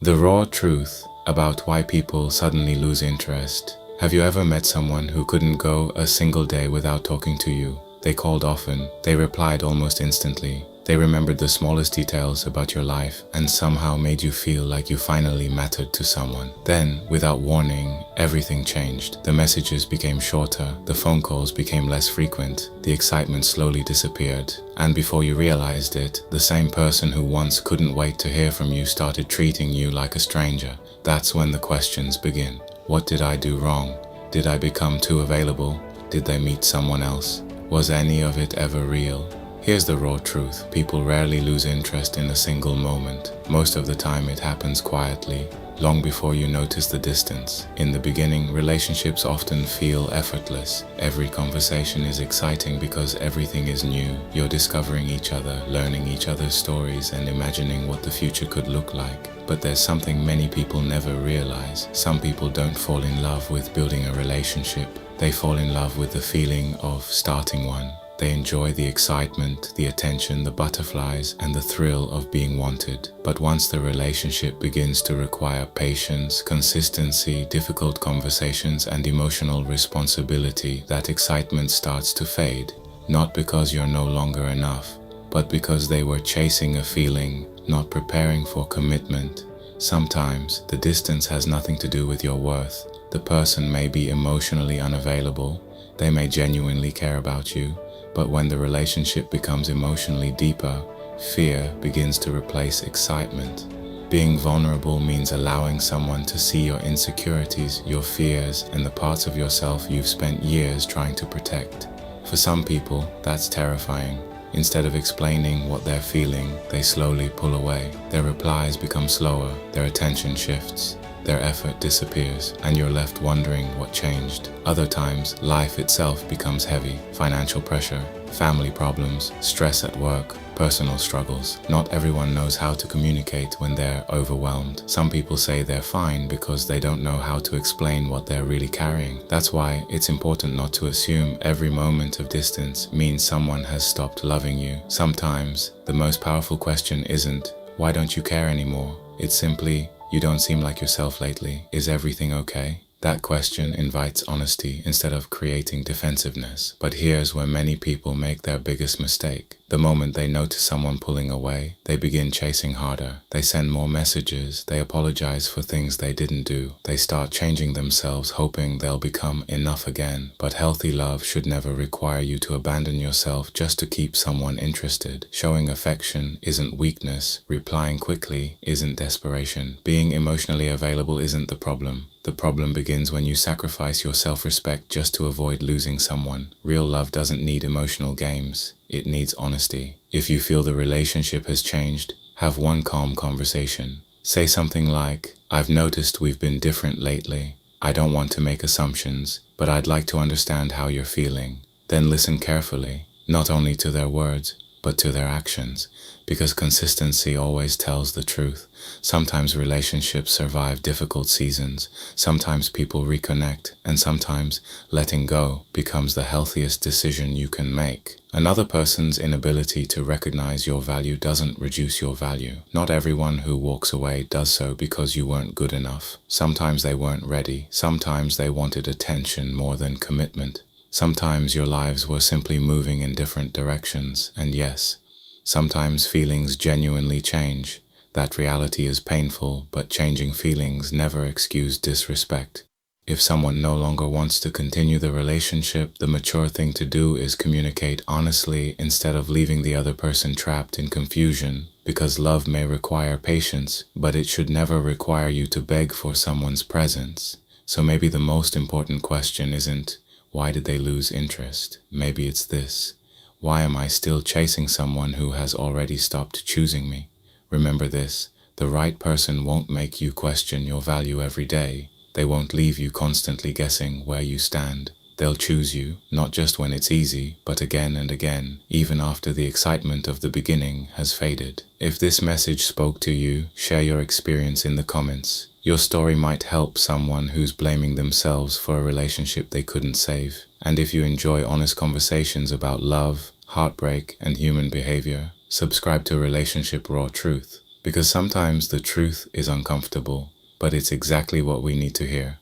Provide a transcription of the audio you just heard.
The raw truth about why people suddenly lose interest. Have you ever met someone who couldn't go a single day without talking to you? They called often, they replied almost instantly. They remembered the smallest details about your life and somehow made you feel like you finally mattered to someone. Then, without warning, everything changed. The messages became shorter, the phone calls became less frequent, the excitement slowly disappeared. And before you realized it, the same person who once couldn't wait to hear from you started treating you like a stranger. That's when the questions begin. What did I do wrong? Did I become too available? Did they meet someone else? Was any of it ever real? Here's the raw truth. People rarely lose interest in a single moment. Most of the time it happens quietly, long before you notice the distance. In the beginning, relationships often feel effortless. Every conversation is exciting because everything is new. You're discovering each other, learning each other's stories, and imagining what the future could look like. But there's something many people never realize. Some people don't fall in love with building a relationship. They fall in love with the feeling of starting one. They enjoy the excitement, the attention, the butterflies, and the thrill of being wanted. But once the relationship begins to require patience, consistency, difficult conversations, and emotional responsibility, that excitement starts to fade. Not because you're no longer enough, but because they were chasing a feeling, not preparing for commitment. Sometimes, the distance has nothing to do with your worth. The person may be emotionally unavailable. They may genuinely care about you. But when the relationship becomes emotionally deeper, fear begins to replace excitement. Being vulnerable means allowing someone to see your insecurities, your fears, and the parts of yourself you've spent years trying to protect. For some people, that's terrifying. Instead of explaining what they're feeling, they slowly pull away. Their replies become slower, their attention shifts. Their effort disappears, and you're left wondering what changed. Other times, life itself becomes heavy. Financial pressure, family problems, stress at work, personal struggles. Not everyone knows how to communicate when they're overwhelmed. Some people say they're fine because they don't know how to explain what they're really carrying. That's why it's important not to assume every moment of distance means someone has stopped loving you. Sometimes, the most powerful question isn't, "Why don't you care anymore?" It's simply, "You don't seem like yourself lately. Is everything okay?" That question invites honesty instead of creating defensiveness. But here's where many people make their biggest mistake. The moment they notice someone pulling away, they begin chasing harder. They send more messages. They apologize for things they didn't do. They start changing themselves, hoping they'll become enough again. But healthy love should never require you to abandon yourself just to keep someone interested. Showing affection isn't weakness. Replying quickly isn't desperation. Being emotionally available isn't the problem. The problem begins when you sacrifice your self-respect just to avoid losing someone. Real love doesn't need emotional games. It needs honesty. If you feel the relationship has changed, have one calm conversation. Say something like, "I've noticed we've been different lately. I don't want to make assumptions, but I'd like to understand how you're feeling." Then listen carefully, not only to their words, but to their actions, because consistency always tells the truth. Sometimes relationships survive difficult seasons, sometimes people reconnect, and sometimes letting go becomes the healthiest decision you can make. Another person's inability to recognize your value doesn't reduce your value. Not everyone who walks away does so because you weren't good enough. Sometimes they weren't ready. Sometimes they wanted attention more than commitment. Sometimes your lives were simply moving in different directions, and yes, sometimes feelings genuinely change. That reality is painful, but changing feelings never excuse disrespect. If someone no longer wants to continue the relationship, the mature thing to do is communicate honestly instead of leaving the other person trapped in confusion, because love may require patience, but it should never require you to beg for someone's presence. So maybe the most important question isn't, why did they lose interest? Maybe it's this: why am I still chasing someone who has already stopped choosing me? Remember this: the right person won't make you question your value every day. They won't leave you constantly guessing where you stand. They'll choose you, not just when it's easy, but again and again, even after the excitement of the beginning has faded. If this message spoke to you, share your experience in the comments. Your story might help someone who's blaming themselves for a relationship they couldn't save. And if you enjoy honest conversations about love, heartbreak, and human behavior, subscribe to Relationship Raw Truth, because sometimes the truth is uncomfortable, but it's exactly what we need to hear.